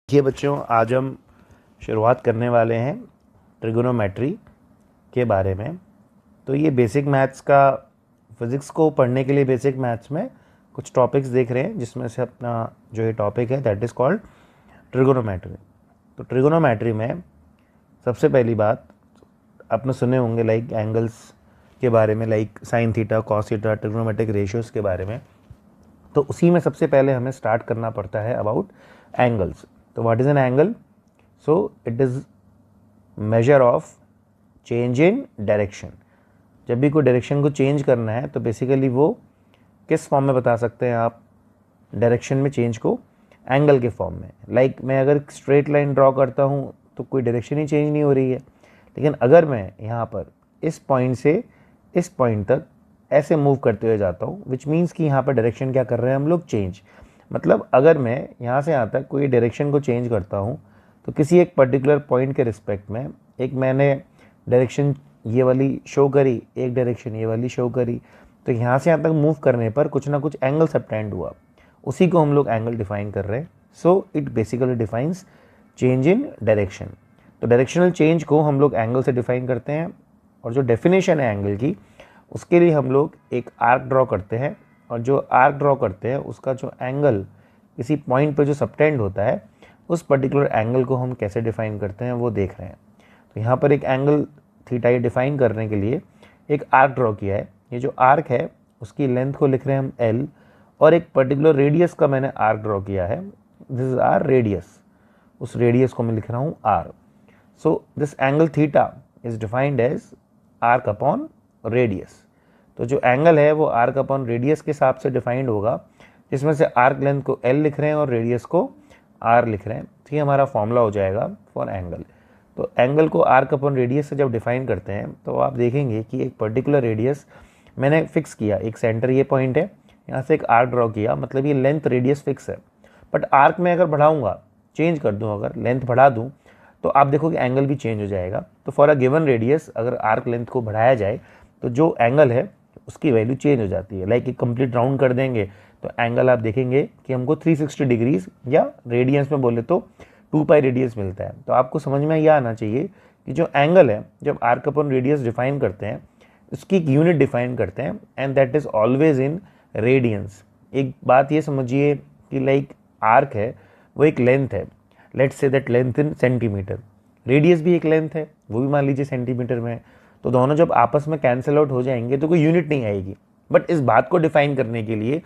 देखिए बच्चों, आज हम शुरुआत करने वाले हैं ट्रिगोनोमेट्री के बारे में। तो ये बेसिक मैथ्स का, फिज़िक्स को पढ़ने के लिए बेसिक मैथ्स में कुछ टॉपिक्स देख रहे हैं, जिसमें से अपना जो ये टॉपिक है दैट इज़ कॉल्ड ट्रिगोनोमेट्री। तो ट्रिगोनोमेट्री में सबसे पहली बात आपने सुने होंगे लाइक एंगल्स के बारे में, like sine theta, cos theta, trigonometric ratios के बारे में। तो उसी में सबसे पहले हमें स्टार्ट करना पड़ता है अबाउट एंगल्स। तो what is an angle? So it is measure of change in direction. जब भी कोई डायरेक्शन को चेंज करना है तो बेसिकली वो किस फॉर्म में बता सकते हैं आप डायरेक्शन में चेंज को? एंगल के फॉर्म में। लाइक मैं अगर स्ट्रेट लाइन ड्रॉ करता हूँ तो कोई डायरेक्शन ही चेंज नहीं हो रही है, लेकिन अगर मैं यहाँ पर इस पॉइंट से इस पॉइंट तक ऐसे मूव करते हुए जाता हूँ, विच मीन्स कि यहाँ पर डायरेक्शन क्या कर रहे हैं हम लोग? चेंज। मतलब अगर मैं यहाँ से यहाँ तक कोई डायरेक्शन को चेंज करता हूँ तो किसी एक पर्टिकुलर पॉइंट के रिस्पेक्ट में एक मैंने डायरेक्शन ये वाली शो करी, एक डायरेक्शन ये वाली शो करी, तो यहाँ से यहाँ तक मूव करने पर कुछ ना कुछ एंगल सबटेंड हुआ, उसी को हम लोग एंगल डिफाइन कर रहे हैं। So it basically defines change in direction. तो डायरेक्शनल चेंज को हम लोग एंगल से डिफाइन करते हैं, और जो डेफिनेशन है एंगल की, उसके लिए हम लोग एक आर्क ड्रॉ करते हैं, और जो आर्क ड्रॉ करते हैं उसका जो एंगल किसी पॉइंट पर जो सबटेंड होता है, उस पर्टिकुलर एंगल को हम कैसे डिफाइन करते हैं वो देख रहे हैं। तो यहाँ पर एक एंगल थीटा ये डिफाइन करने के लिए एक आर्क ड्रॉ किया है। ये जो आर्क है उसकी लेंथ को लिख रहे हैं हम L, और एक पर्टिकुलर रेडियस का मैंने आर्क ड्रॉ किया है, दिस इज आर रेडियस। उस रेडियस को मैं लिख रहा हूँ R। So this angle theta is defined as arc upon radius. तो जो एंगल है वो आर्क अपॉन रेडियस के हिसाब से डिफाइंड होगा, जिसमें से आर्क लेंथ को L लिख रहे हैं और रेडियस को R लिख रहे हैं। तो ये हमारा फॉर्मूला हो जाएगा फॉर एंगल। तो एंगल को आर्क अपॉन रेडियस से जब डिफाइन करते हैं तो आप देखेंगे कि एक पर्टिकुलर रेडियस मैंने फिक्स किया, एक सेंटर ये पॉइंट है, यहाँ से एक आर्क ड्रॉ किया, मतलब ये लेंथ रेडियस फिक्स है। बट आर्क में अगर बढ़ाऊंगा, चेंज कर दूँ, अगर लेंथ बढ़ा दूँ तो आप देखो कि एंगल भी चेंज हो जाएगा। तो फॉर अ गिवन रेडियस अगर आर्क लेंथ को बढ़ाया जाए तो जो एंगल है उसकी वैल्यू चेंज हो जाती है। लाइक एक कंप्लीट राउंड कर देंगे तो एंगल आप देखेंगे कि हमको 360 डिग्रीज, या रेडियंस में बोले तो 2 पाई रेडियस मिलता है। तो आपको समझ में यह आना चाहिए कि जो एंगल है, जब आर्क अपॉन रेडियस डिफाइन करते हैं, उसकी एक यूनिट डिफाइन करते हैं, and that is always in radiance. एक बात ये समझिए कि लाइक आर्क है वो एक लेंथ है, let's say that length in centimetre, radius भी एक लेंथ है, वो भी मान लीजिए सेंटीमीटर में है। तो दोनों जब आपस में कैंसिल आउट हो जाएंगे तो कोई यूनिट नहीं आएगी। बट इस बात को डिफाइन करने के लिए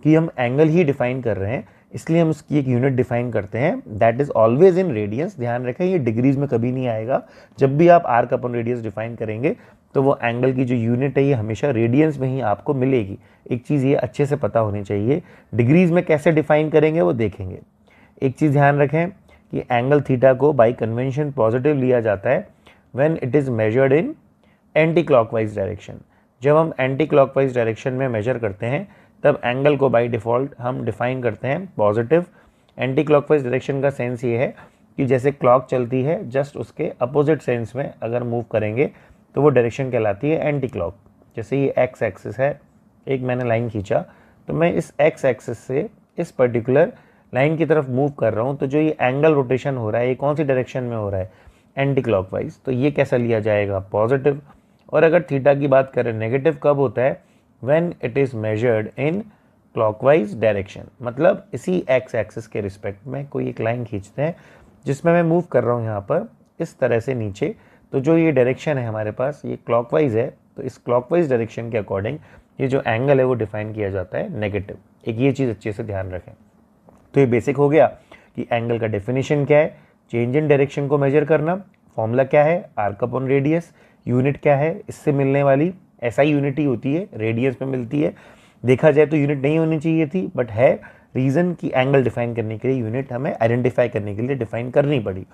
कि हम एंगल ही डिफाइन कर रहे हैं, इसलिए हम उसकी एक यूनिट डिफाइन करते हैं, that is always in radiance. ध्यान रखें, ये डिग्रीज में कभी नहीं आएगा। जब भी आप आर्क अपॉन रेडियस डिफाइन करेंगे तो वो एंगल की जो यूनिट है ये हमेशा रेडियंस में ही आपको मिलेगी। एक चीज़ ये अच्छे से पता होनी चाहिए, डिग्रीज में कैसे डिफाइन करेंगे वो देखेंगे। एक चीज़ ध्यान रखें कि एंगल थीटा को बाई कन्वेंशन पॉजिटिव लिया जाता है when it is measured in anti clockwise direction. जब हम एंटी क्लॉकवाइज डायरेक्शन में मेजर करते हैं तब एंगल को बाय डिफ़ॉल्ट हम डिफाइन करते हैं पॉजिटिव। एंटी क्लॉकवाइज डायरेक्शन का सेंस ये है कि जैसे क्लॉक चलती है, जस्ट उसके अपोजिट सेंस में अगर मूव करेंगे तो वो डायरेक्शन कहलाती है एंटी क्लॉक। जैसे ये एक्स एक्सिस है, एक मैंने लाइन खींचा तो मैं इस एक्स एक्सिस से इस पर्टिकुलर लाइन की तरफ मूव कर रहा हूँ, तो जो ये एंगल रोटेशन हो रहा है ये कौन सी डायरेक्शन में हो रहा है? Anti clockwise. तो ये कैसा लिया जाएगा? पॉजिटिव। और अगर थीटा की बात करें, नेगेटिव कब होता है? When it is measured in clockwise direction. मतलब इसी एक्स एक्सिस के रिस्पेक्ट में कोई एक लाइन खींचते हैं जिसमें मैं मूव कर रहा हूँ यहाँ पर इस तरह से नीचे, तो जो ये डायरेक्शन है हमारे पास ये क्लॉकवाइज है, तो इस क्लॉकवाइज डायरेक्शन के अकॉर्डिंग ये जो एंगल है वो डिफाइन किया जाता है नेगेटिव। एक ये चीज़ अच्छे से ध्यान रखें। तो ये बेसिक हो गया कि एंगल का डेफिनेशन क्या है, चेंज इन डायरेक्शन को मेजर करना, फॉर्मूला क्या है, आर्क अपॉन रेडियस, यूनिट क्या है, इससे मिलने वाली एसआई यूनिट ही होती है, रेडियस में मिलती है। देखा जाए तो यूनिट नहीं होनी चाहिए थी, बट है रीज़न कि एंगल डिफाइन करने के लिए यूनिट हमें आइडेंटिफाई करने के लिए डिफाइन करनी पड़ी,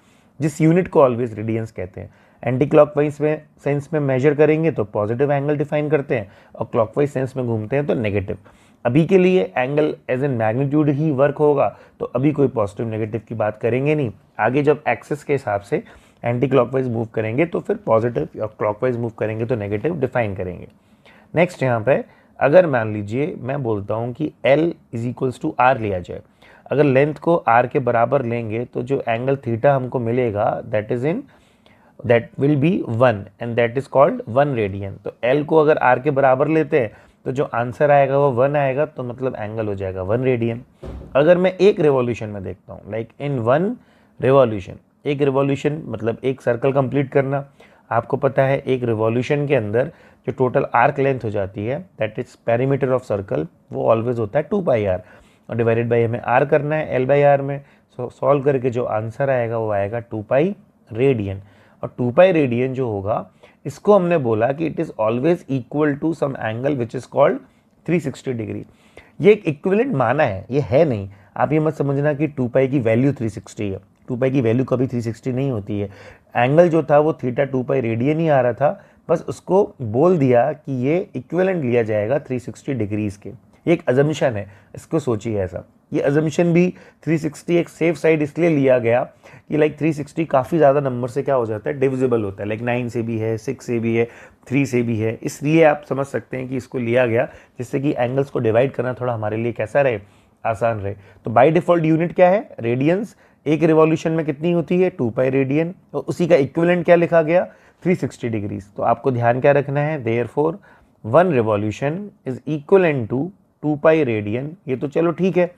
जिस यूनिट को ऑलवेज रेडियंस कहते हैं। एंटी क्लॉकवाइज में सेंस में मेजर करेंगे तो पॉजिटिव एंगल डिफाइन करते हैं, और क्लॉकवाइज सेंस में घूमते हैं तो नेगेटिव। अभी के लिए एंगल एज इन मैग्नीट्यूड ही वर्क होगा, तो अभी कोई पॉजिटिव नेगेटिव की बात करेंगे नहीं। आगे जब एक्सिस के हिसाब से एंटी क्लॉकवाइज मूव करेंगे तो फिर पॉजिटिव, और क्लॉकवाइज मूव करेंगे तो नेगेटिव डिफाइन करेंगे। नेक्स्ट यहाँ पे अगर मान लीजिए मैं बोलता हूँ कि L is equals to R लिया जाए, अगर लेंथ को आर के बराबर लेंगे तो जो एंगल थीटा हमको मिलेगा that will be 1 and that is called 1 radian. तो एल को अगर आर के बराबर लेते हैं तो जो आंसर आएगा वो 1 आएगा, तो मतलब एंगल हो जाएगा 1 रेडियन। अगर मैं एक रिवॉल्यूशन में देखता हूँ, लाइक इन 1 रिवॉल्यूशन, एक रिवॉल्यूशन मतलब एक सर्कल कंप्लीट करना, आपको पता है एक रिवॉल्यूशन के अंदर जो टोटल आर्क लेंथ हो जाती है that is perimeter of circle, वो ऑलवेज होता है 2 पाई आर, और डिवाइडेड बाई हमें आर करना है एल बाई आर में। सो सॉल्व करके जो आंसर आएगा वो आएगा 2 पाई रेडियन। और 2 पाई रेडियन जो होगा इसको हमने बोला कि it is always equal to some angle which is called 360 degree. ये एक इक्विवेलेंट माना है, ये है नहीं, आप ये मत समझना कि 2 पाई की वैल्यू 360 है। 2 पाई की वैल्यू कभी 360 नहीं होती है। एंगल जो था वो थीटा 2 पाई रेडियन ही आ रहा था, बस उसको बोल दिया कि ये इक्विवेलेंट लिया जाएगा 360 डिग्रीज के। ये एक अजम्पशन है, इसको सोचिए ऐसा। ये अजम्पशन भी 360 एक सेफ साइड इसलिए लिया गया कि लाइक 360 काफ़ी ज़्यादा नंबर से क्या हो जाता है, डिविजिबल होता है, लाइक 9 से भी है, 6 से भी है, 3 से भी है, इसलिए आप समझ सकते हैं कि इसको लिया गया जिससे कि एंगल्स को डिवाइड करना थोड़ा हमारे लिए कैसा रहे, आसान रहे। तो बाय डिफॉल्ट यूनिट क्या है, रेडियंस। एक रिवॉल्यूशन में कितनी होती है, 2 पाई रेडियन, और उसी का इक्विवेलेंट क्या लिखा गया, 360 डिग्रीज। तो आपको ध्यान क्या रखना है, therefore 1 revolution is equivalent to 2 pi radian. ये तो चलो ठीक है,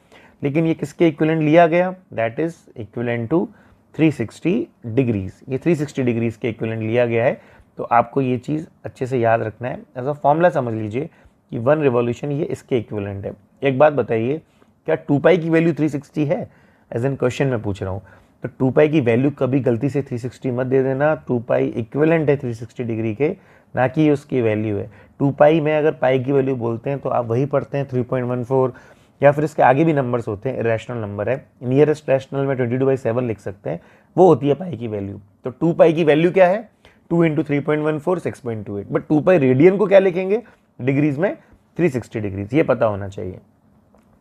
लेकिन ये किसके इक्विवेलेंट लिया गया, that is equivalent to 360 degrees. ये 360 डिग्रीज के इक्विवेलेंट लिया गया है। तो आपको ये चीज़ अच्छे से याद रखना है, ऐसा फॉर्मूला समझ लीजिए कि 1 रिवॉल्यूशन ये इसके इक्विवेलेंट है। एक बात बताइए, क्या 2 पाई की वैल्यू 360 है, एज एन क्वेश्चन में पूछ रहा हूँ। तो 2 पाई की वैल्यू कभी गलती से 360 मत दे देना। 2 पाई इक्विवेलेंट है 360 डिग्री के, ना कि उसकी वैल्यू है। 2 पाई में अगर पाई की वैल्यू बोलते हैं तो आप वही पढ़ते हैं 3.14, या फिर इसके आगे भी नंबर्स होते हैं, रैशनल नंबर है, नियरेस्ट रैशनल में 22/7 लिख सकते हैं, वो होती है पाई की वैल्यू। तो 2 पाई की वैल्यू क्या है, 2 × 3.14 6.28। बट 2 पाई रेडियन को क्या लिखेंगे, डिग्रीज में 360 डिग्रीज, ये पता होना चाहिए।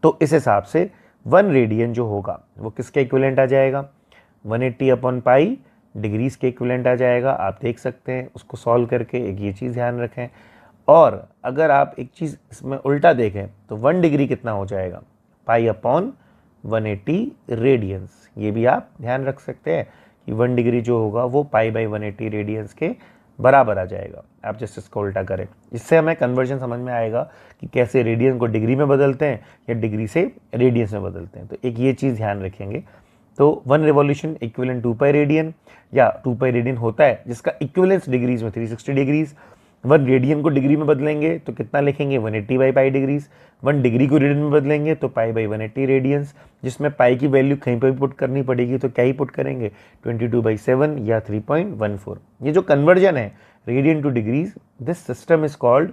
तो इस हिसाब से 1 रेडियन जो होगा वो किसके इक्विवेलेंट आ जाएगा, 180/पाई डिग्रीज के इक्विवेलेंट आ जाएगा। आप देख सकते हैं उसको सॉल्व करके, एक ये चीज़ ध्यान रखें। और अगर आप एक चीज़ इसमें उल्टा देखें तो 1 डिग्री कितना हो जाएगा, पाई/180 रेडियंस। ये भी आप ध्यान रख सकते हैं कि 1 डिग्री जो होगा वो पाई/180 रेडियंस के बराबर आ जाएगा। आप जस्ट इसको उल्टा करें, इससे हमें कन्वर्जन समझ में आएगा कि कैसे रेडियन को डिग्री में बदलते हैं या डिग्री से रेडियंस में बदलते हैं। तो एक ये चीज़ ध्यान रखेंगे। तो 1 रिवॉल्यूशन इक्विवेलेंट 2 पाई रेडियन, या 2 पाई रेडियन होता है जिसका इक्विवेलेंस डिग्रीज में 360 डिग्रीज। 1 रेडियन को डिग्री में बदलेंगे तो कितना लिखेंगे, 180/पाई डिग्रीज। 1 डिग्री को रेडियन में बदलेंगे तो पाई/180 रेडियंस, जिसमें पाई की वैल्यू कहीं पर भी पुट करनी पड़ेगी, तो क्या ही पुट करेंगे, 22/7 या 3.14। ये जो कन्वर्जन है radian two degrees, this system is called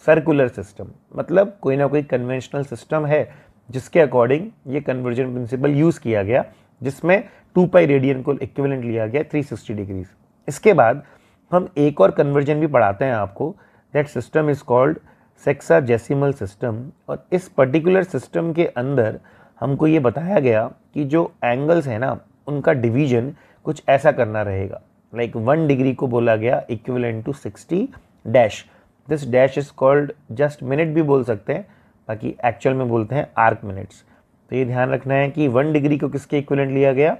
circular system. मतलब कोई ना कोई कन्वेंशनल सिस्टम है जिसके अकॉर्डिंग ये कन्वर्जन प्रिंसिपल यूज़ किया गया, जिसमें 2 पाई रेडियन को इक्विवेलेंट लिया गया 360 डिग्रीज। इसके बाद हम एक और कन्वर्जन भी पढ़ाते हैं आपको, that system is called sexagesimal system. और इस पर्टिकुलर सिस्टम के अंदर हमको ये बताया गया कि जो एंगल्स है ना उनका डिवीजन कुछ ऐसा करना रहेगा। लाइक 1 डिग्री को बोला गया equivalent to 60 dash. This dash is called just minute भी बोल सकते हैं, बाकी एक्चुअल में बोलते हैं आर्क मिनट्स। तो ये ध्यान रखना है कि 1 डिग्री को किसके इक्विवेलेंट लिया गया,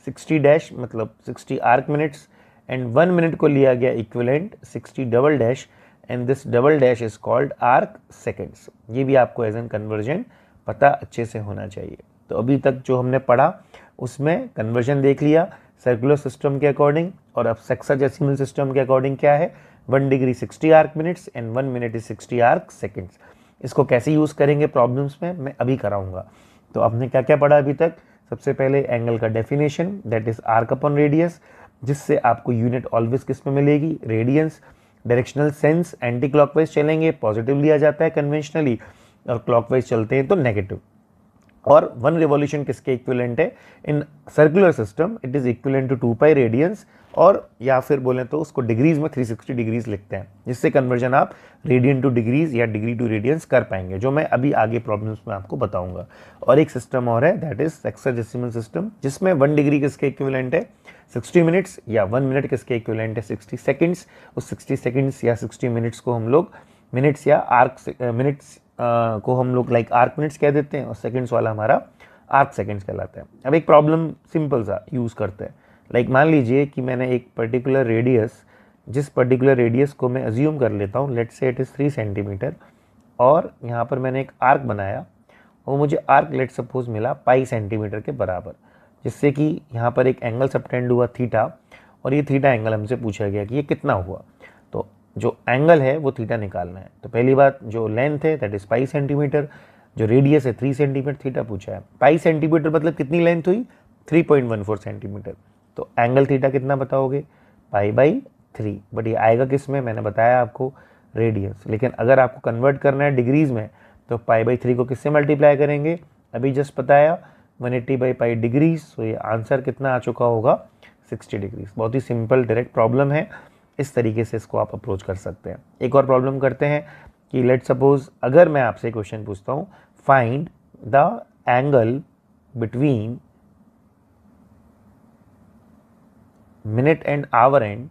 60 डैश मतलब 60 आर्क मिनट्स, एंड 1 मिनट को लिया गया equivalent 60 double dash, and this double dash is called arc seconds. ये भी आपको एज एन कन्वर्जन पता अच्छे से होना चाहिए। तो अभी तक जो हमने पढ़ा उसमें कन्वर्जन देख लिया सर्कुलर सिस्टम के अकॉर्डिंग, और अब सेक्साजेसिमल सिस्टम के अकॉर्डिंग क्या है, 1 degree 60 arc minutes and 1 minute is 60 arc seconds. इसको कैसे यूज़ करेंगे प्रॉब्लम्स में मैं अभी कराऊंगा। तो आपने क्या क्या पढ़ा अभी तक, सबसे पहले एंगल का definition, that is arc upon radius, जिससे आपको यूनिट ऑलवेज किस में मिलेगी, radians. Directional sense, anti clockwise चलेंगे पॉजिटिव लिया जाता है कन्वेंशनली, और क्लॉकवाइज चलते हैं तो नेगेटिव। और 1 रिवॉल्यूशन किसके इक्विवेलेंट है, in circular system it is equivalent to 2 pi radians, और या फिर बोलें तो उसको डिग्रीज में 360 डिग्रीज लिखते हैं, जिससे कन्वर्जन आप रेडियन टू डिग्रीज या डिग्री टू रेडियंस कर पाएंगे, जो मैं अभी आगे प्रॉब्लम्स में आपको बताऊंगा। और एक सिस्टम और है दैट इज सेक्साजेसिमल सिस्टम, जिसमें 1 डिग्री किसके इक्विवेलेंट है 60 मिनट्स, या 1 मिनट किसके इक्विवेलेंट है 60 सेकेंड्स। उस 60 सेकेंड्स या 60 मिनट्स को हम लोग मिनट्स या आर्क मिनट्स को हम लोग लाइक आर्क मिनट्स कह देते हैं, और सेकेंड्स वाला हमारा आर्क सेकेंड्स कहलाता है। अब एक प्रॉब्लम सिंपल सा यूज़ करते हैं, लाइक मान लीजिए कि मैंने एक पर्टिकुलर रेडियस, जिस पर्टिकुलर रेडियस को मैं अज्यूम कर लेता हूँ, let's say it is 3 centimetre, और यहाँ पर मैंने एक आर्क बनाया और मुझे आर्क लेट सपोज मिला पाई सेंटीमीटर के बराबर, जिससे कि यहाँ पर एक एंगल सबटेंड हुआ थीटा, और ये थीटा एंगल हमसे पूछा गया कि ये कितना हुआ। तो जो एंगल है वो थीटा निकालना है। तो पहली बात, जो लेंथ है दैट इज पाई सेंटीमीटर, जो रेडियस है 3 सेंटीमीटर, थीटा पूछा है। पाई सेंटीमीटर मतलब कितनी लेंथ हुई, 3.14 सेंटीमीटर। तो एंगल थीटा कितना बताओगे, पाई बाई 3। बट ये आएगा किस में, मैंने बताया आपको रेडियंस। लेकिन अगर आपको कन्वर्ट करना है डिग्रीज में तो पाई बाई 3 को किससे मल्टीप्लाई करेंगे, अभी जस्ट बताया 180 बाई पाई डिग्रीज। तो ये आंसर कितना आ चुका होगा, 60 डिग्रीज। बहुत ही सिंपल डायरेक्ट प्रॉब्लम है, इस तरीके से इसको आप अप्रोच कर सकते हैं। एक और प्रॉब्लम करते हैं कि लेट सपोज अगर मैं आपसे क्वेश्चन पूछता हूँ, find the angle between minute and our and.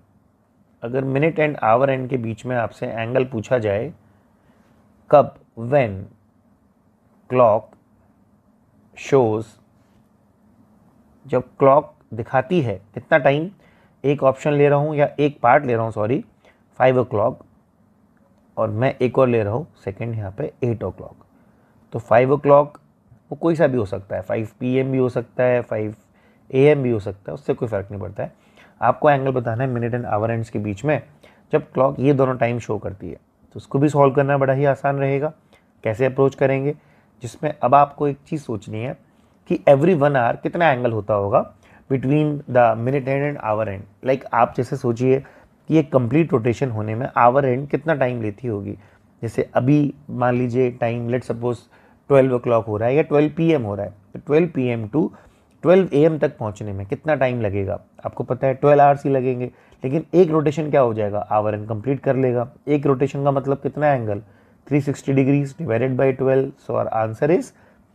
अगर मिनट एंड आवर एंड के बीच में आपसे एंगल पूछा जाए, कब, व्हेन क्लॉक शोज, जब क्लॉक दिखाती है कितना टाइम, एक ऑप्शन ले रहा हूँ या एक पार्ट ले रहा हूँ, सॉरी 5 o'clock, और मैं एक और ले रहा हूँ सेकंड यहाँ पे 8 o'clock। तो 5 o'clock वो कोई सा भी हो सकता है, 5 PM भी हो सकता है, 5 AM भी हो सकता है, उससे कोई फ़र्क नहीं पड़ता है। आपको एंगल बताना है मिनट एंड आवर एंड्स के बीच में जब क्लॉक ये दोनों टाइम शो करती है। तो उसको भी सॉल्व करना बड़ा ही आसान रहेगा। कैसे अप्रोच करेंगे, जिसमें अब आपको एक चीज़ सोचनी है कि एवरी 1 आवर कितना एंगल होता होगा between the minute and and our and. Like आप जैसे सोचिए कि एक कंप्लीट रोटेशन होने में आवर एंड कितना टाइम लेती होगी। जैसे अभी मान लीजिए टाइम लेट सपोज 12 o'clock हो रहा है या 12 PM हो रहा है, तो 12 PM टू 12 AM तक पहुंचने में कितना टाइम लगेगा, आपको पता है 12 आवर्स ही लगेंगे। लेकिन एक रोटेशन क्या हो जाएगा, आवर एंड कंप्लीट कर लेगा। एक रोटेशन का मतलब कितना angle, 360 degrees divided by 12। So our answer is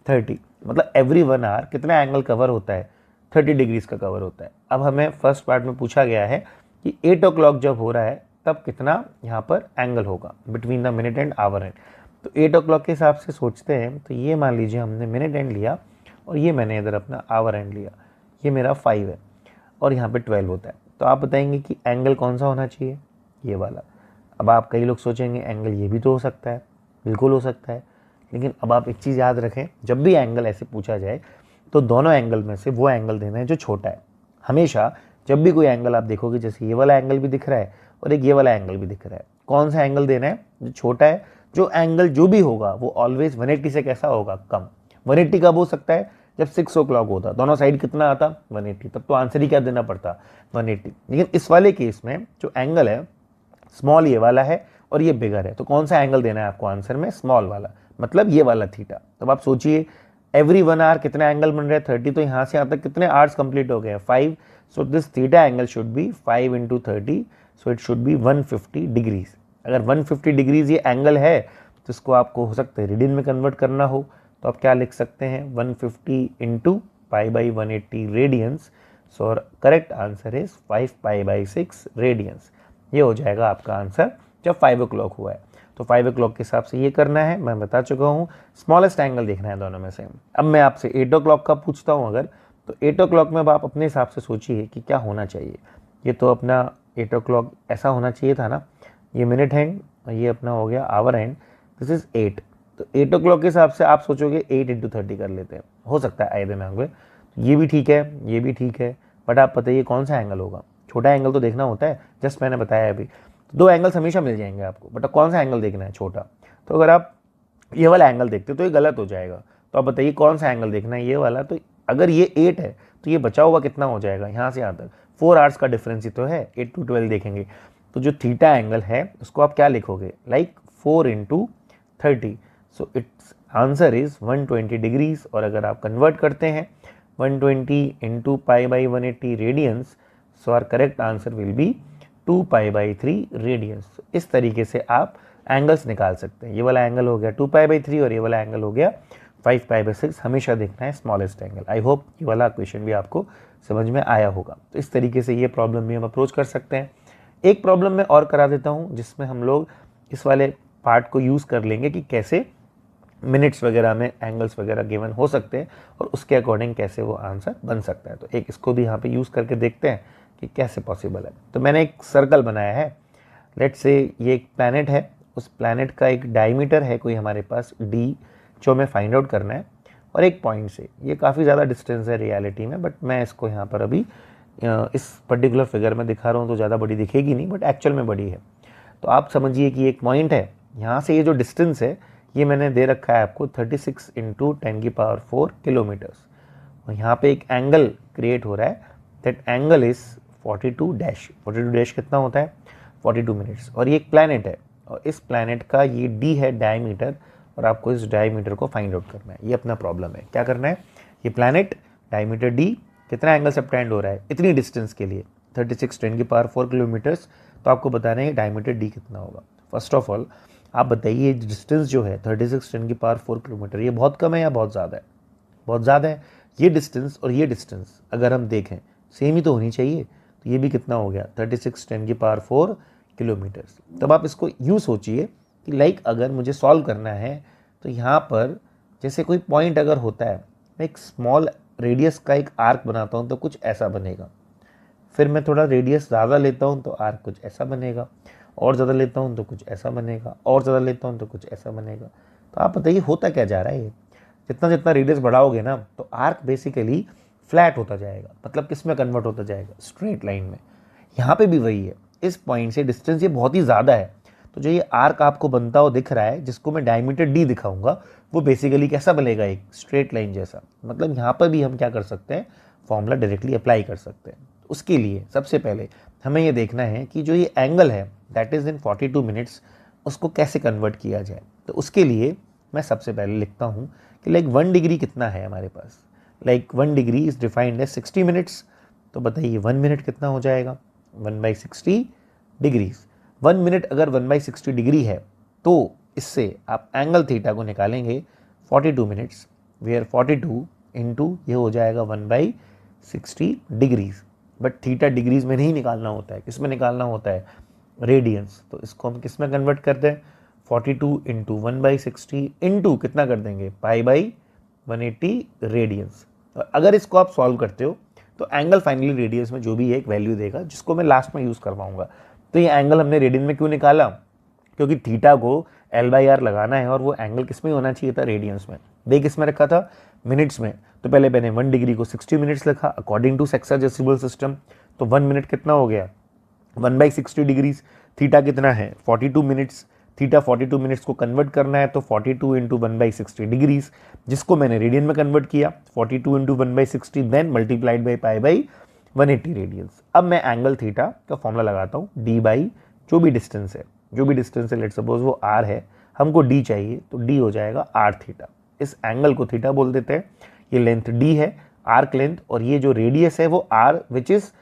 30। मतलब एवरी 1 आवर कितना एंगल कवर होता है, 30 डिग्रीज का कवर होता है। अब हमें फर्स्ट पार्ट में पूछा गया है कि 8 o'clock जब हो रहा है तब कितना यहाँ पर एंगल होगा between the minute and our and. तो 8 o'clock के हिसाब से सोचते हैं, तो ये मान लीजिए हमने मिनट एंड लिया और ये मैंने इधर अपना आवर एंड लिया, ये मेरा 5 है और यहाँ पे 12 होता है। तो आप बताएंगे कि एंगल कौन सा होना चाहिए, ये वाला। अब आप कई लोग सोचेंगे एंगल ये भी तो हो सकता है, बिल्कुल हो सकता है। लेकिन अब आप एक चीज़ याद रखें, जब भी एंगल ऐसे पूछा जाए तो दोनों एंगल में से वो एंगल देना है जो छोटा है। हमेशा जब भी कोई एंगल आप देखोगे, जैसे ये वाला एंगल भी दिख रहा है और एक ये वाला एंगल भी दिख रहा है, कौन सा एंगल देना है, जो छोटा है। जो एंगल जो भी होगा वो ऑलवेज 180 से कैसा होगा, कम। 180 कब हो सकता है, जब 6 o'clock होता, दोनों साइड कितना आता, 180। तब तो आंसर ही क्या देना पड़ता, 180। लेकिन इस वाले केस में जो एंगल है स्मॉल ये वाला है और ये बिगर है, तो कौन सा एंगल देना है आपको आंसर में, स्मॉल वाला, मतलब ये वाला थीटा। तब आप सोचिए एवरी 1 आवर कितना एंगल बन रहा है, 30। तो यहाँ से यहाँ तक कितने आवर्स कंप्लीट हो गए हैं, 5। So this theta angle should be 5 into 30, so it should be 150 degrees. अगर 150 डिग्रीज ये एंगल है तो इसको आपको हो सकता है रेडियन में कन्वर्ट करना हो, तो आप क्या लिख सकते हैं, 150 into pi by 180 radians. So correct answer is 5 pi by 6 radians. ये हो जाएगा आपका आंसर जब 5 o'clock हुआ है। तो 5 o'clock के हिसाब से ये करना है, मैं बता चुका हूँ। स्मॉलेस्ट एंगल देखना है दोनों में से। अब मैं आपसे 8 o'clock का पूछता हूँ अगर, तो 8 o'clock में अब आप अपने हिसाब से सोचिए कि क्या होना चाहिए। ये तो अपना 8 o'clock ऐसा होना चाहिए था ना, ये मिनट हैंड और ये अपना हो गया आवर हैंड, दिस इज 8। तो 8 o'clock के हिसाब से आप सोचोगे 8 into 30 कर लेते हैं, हो सकता है आधे में होंगे, ये भी ठीक है, ये भी ठीक है। बट आप बताइए कौन सा एंगल होगा, छोटा एंगल तो देखना होता है, जस्ट मैंने बताया अभी। तो 2 एंगल्स हमेशा मिल जाएंगे आपको, बट कौन सा एंगल देखना है, छोटा। तो अगर आप ये वाला एंगल देखते तो ये गलत हो जाएगा। तो आप बताइए कौन सा एंगल देखना है, ये वाला। तो अगर ये 8 है तो ये बचा हुआ कितना हो जाएगा, यहाँ से यहाँ तक 4 आवर्स का डिफरेंस ही तो है, 8 to 12 देखेंगे। तो जो थीटा एंगल है उसको आप क्या लिखोगे, like 4 into 30। So it's answer is 120 degrees. और अगर आप कन्वर्ट करते हैं 120 into pi by 180 radians, so our correct answer will be 2 pi by 3 radians. इस तरीके से आप एंगल्स निकाल सकते हैं। ये वाला एंगल हो गया 2 पाई बाई 3 और ये वाला एंगल हो गया 5 पाई बाई 6। हमेशा देखना है स्मॉलेस्ट एंगल। आई होप ये वाला क्वेश्चन भी आपको समझ में आया होगा। तो इस तरीके से ये प्रॉब्लम भी हम अप्रोच कर सकते हैं। एक प्रॉब्लम मैं और करा देता हूँ जिसमें हम लोग इस वाले पार्ट को यूज़ कर लेंगे कि कैसे मिनट्स वगैरह में एंगल्स वगैरह गिवन हो सकते हैं और उसके अकॉर्डिंग कैसे वो आंसर बन सकता है। तो एक इसको भी यहाँ पे यूज़ करके देखते हैं कि कैसे पॉसिबल है। तो मैंने एक सर्कल बनाया है, लेट्स से ये एक प्लैनेट है, उस प्लैनेट का एक डायमीटर है कोई हमारे पास d जो हमें फाइंड आउट करना है, और एक पॉइंट से, ये काफ़ी ज़्यादा डिस्टेंस है रियलिटी में, बट मैं इसको यहाँ पर अभी इस पर्टिकुलर फिगर में दिखा रहा हूँ तो ज़्यादा बड़ी दिखेगी नहीं, बट एक्चुअल में बड़ी है। तो आप समझिए कि एक पॉइंट है, यहाँ से ये जो डिस्टेंस है ये मैंने दे रखा है आपको 36 × 10⁴ किलोमीटर्स, और यहाँ पे एक एंगल क्रिएट हो रहा है, that angle is 42 dash. 42 dash कितना होता है? 42 मिनट्स। और ये एक प्लैनेट है, और इस प्लैनेट का ये d है डायमीटर, और आपको इस डायमीटर को फाइंड आउट करना है। ये अपना प्रॉब्लम है, क्या करना है? ये प्लैनेट डायमीटर d कितना एंगल सबटेंड हो रहा है इतनी डिस्टेंस के लिए 36 × 10⁴ किलोमीटर्स, तो आपको बताना है डायमीटर d कितना होगा। फर्स्ट ऑफ ऑल आप बताइए डिस्टेंस जो है 36 × 10⁴ किलोमीटर, ये बहुत कम है या बहुत ज़्यादा है? बहुत ज़्यादा है। ये डिस्टेंस और ये डिस्टेंस अगर हम देखें सेम ही तो होनी चाहिए, तो ये भी कितना हो गया 36 × 10⁴ किलोमीटर्स। तब आप इसको यूँ सोचिए कि लाइक अगर मुझे सॉल्व करना है तो यहाँ पर जैसे कोई पॉइंट अगर होता है, मैं एक स्मॉल रेडियस का एक आर्क बनाता हूँ तो कुछ ऐसा बनेगा, फिर मैं थोड़ा रेडियस ज़्यादा लेता हूँ तो आर्क कुछ ऐसा बनेगा, और ज़्यादा लेता हूँ तो कुछ ऐसा बनेगा, और ज़्यादा लेता हूँ तो कुछ ऐसा बनेगा। तो आप बताइए होता क्या जा रहा है? ये जितना जितना रेडियस बढ़ाओगे ना तो आर्क बेसिकली फ्लैट होता जाएगा, मतलब किस में कन्वर्ट होता जाएगा? स्ट्रेट लाइन में। यहाँ पे भी वही है, इस पॉइंट से डिस्टेंस ये बहुत ही ज़्यादा है, तो जो ये आर्क आपको बनता हुआ दिख रहा है जिसको मैं डायमीटर d दिखाऊंगा, वो बेसिकली कैसा बनेगा? एक स्ट्रेट लाइन जैसा। मतलब यहाँ पर भी हम क्या कर सकते हैं? फॉर्मूला डायरेक्टली अप्लाई कर सकते हैं। उसके लिए सबसे पहले हमें ये देखना है कि जो ये एंगल है दैट इज़ इन 42 मिनट्स, उसको कैसे कन्वर्ट किया जाए। तो उसके लिए मैं सबसे पहले लिखता हूँ कि लाइक 1 डिग्री कितना है हमारे पास। Like 1 degree is defined as 60 minutes. तो बताइए 1 मिनट कितना हो जाएगा? 1/60 डिग्रीज। 1 मिनट अगर 1/60 डिग्री है तो इससे आप एंगल थीटा को निकालेंगे 42 मिनट्स, वेयर 42 इंटू ये हो जाएगा 1/60 डिग्रीज। बट थीटा डिग्रीज में नहीं निकालना होता है, किस में निकालना होता है? रेडियंस। तो इसको हम किस में कन्वर्ट करते हैं? 42 इंटू 1/60 इंटू कितना कर देंगे? π/180 रेडियंस। और अगर इसको आप सॉल्व करते हो तो एंगल फाइनली रेडियंस में जो भी एक वैल्यू देगा, जिसको मैं लास्ट में यूज़ करवाऊंगा। तो ये एंगल हमने रेडियन में क्यों निकाला? क्योंकि थीटा को L/R लगाना है और वो एंगल किस में होना चाहिए था? रेडियंस में। देख किस में रखा था? मिनट्स में। तो पहले मैंने 1 डिग्री को 60 मिनट्स लिखा अकॉर्डिंग टू सेक्साडेसिमल सिस्टम। तो 1 मिनट कितना हो गया? 1/60 डिग्रीज। थीटा कितना है? 42 मिनट्स। थीटा 42 मिनट्स को कन्वर्ट करना है तो 42 इंटू 1/60 डिग्रीज, जिसको मैंने रेडियन में कन्वर्ट किया 42 into 1/60 then multiplied by π/180 radians. अब मैं एंगल थीटा का फॉर्मूला लगाता हूँ, d बाई जो भी डिस्टेंस है, लेट सपोज वो r है, हमको d चाहिए तो d हो जाएगा r थीटा। इस एंगल को थीटा बोल देते हैं। ये लेंथ d है, आर्क लेंथ, और ये जो रेडियस है वो r विच इज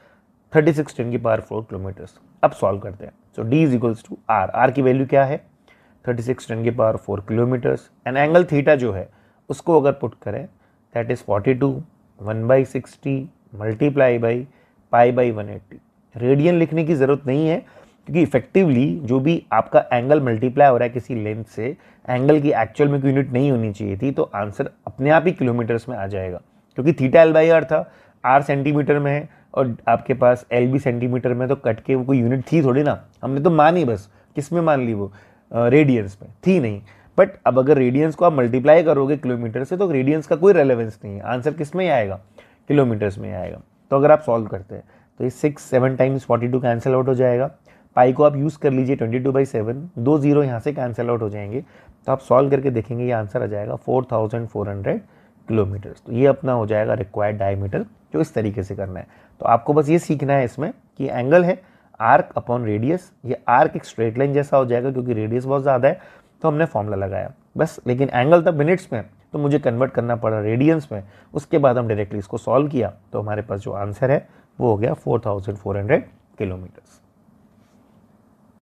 36 × 10⁴ किलोमीटर्स। अब सॉल्व करते हैं। So d is equals to r की वैल्यू क्या है? 36 × 10⁴ किलोमीटर्स। एंड एंगल थीटा जो है उसको अगर पुट करें that is 42 1/60 multiply by π/180। Radian लिखने की ज़रूरत नहीं है, क्योंकि इफेक्टिवली जो भी आपका एंगल मल्टीप्लाई हो रहा है किसी लेंथ से, एंगल की एक्चुअल में कोई यूनिट नहीं होनी चाहिए थी, तो आंसर अपने आप ही किलोमीटर्स में आ जाएगा। क्योंकि थीटा L/R था, r सेंटीमीटर में है और आपके पास L भी सेंटीमीटर में, तो कट के वो कोई यूनिट थी थोड़ी ना, हमने तो मानी, बस किस में मान ली? वो रेडियंस में थी नहीं। बट अब अगर रेडियंस को आप मल्टीप्लाई करोगे किलोमीटर से तो रेडियंस का कोई रेलेवेंस नहीं है, आंसर किस में आएगा? किलोमीटर्स में आएगा। तो अगर आप सॉल्व करते हैं तो ये 7 टाइम्स 42 कैंसिल आउट हो जाएगा। पाई को आप यूज़ कर लीजिए 22/7, 2 0 यहाँ से कैंसिल आउट हो जाएंगे। तो आप सॉल्व करके देखेंगे ये आंसर आ जाएगा 4400 किलोमीटर्स। तो ये अपना हो जाएगा रिक्वायर्ड डायमीटर, जो इस तरीके से करना है। तो आपको बस ये सीखना है इसमें कि एंगल है आर्क अपॉन रेडियस, ये आर्क एक स्ट्रेट लाइन जैसा हो जाएगा क्योंकि रेडियस बहुत ज़्यादा है, तो हमने फॉर्मूला लगाया बस। लेकिन एंगल था मिनट्स में, तो मुझे कन्वर्ट करना पड़ा रेडियंस में। उसके बाद हम डायरेक्टली इसको सॉल्व किया, तो हमारे पास जो आंसर है वो हो गया 4400 किलोमीटर्स।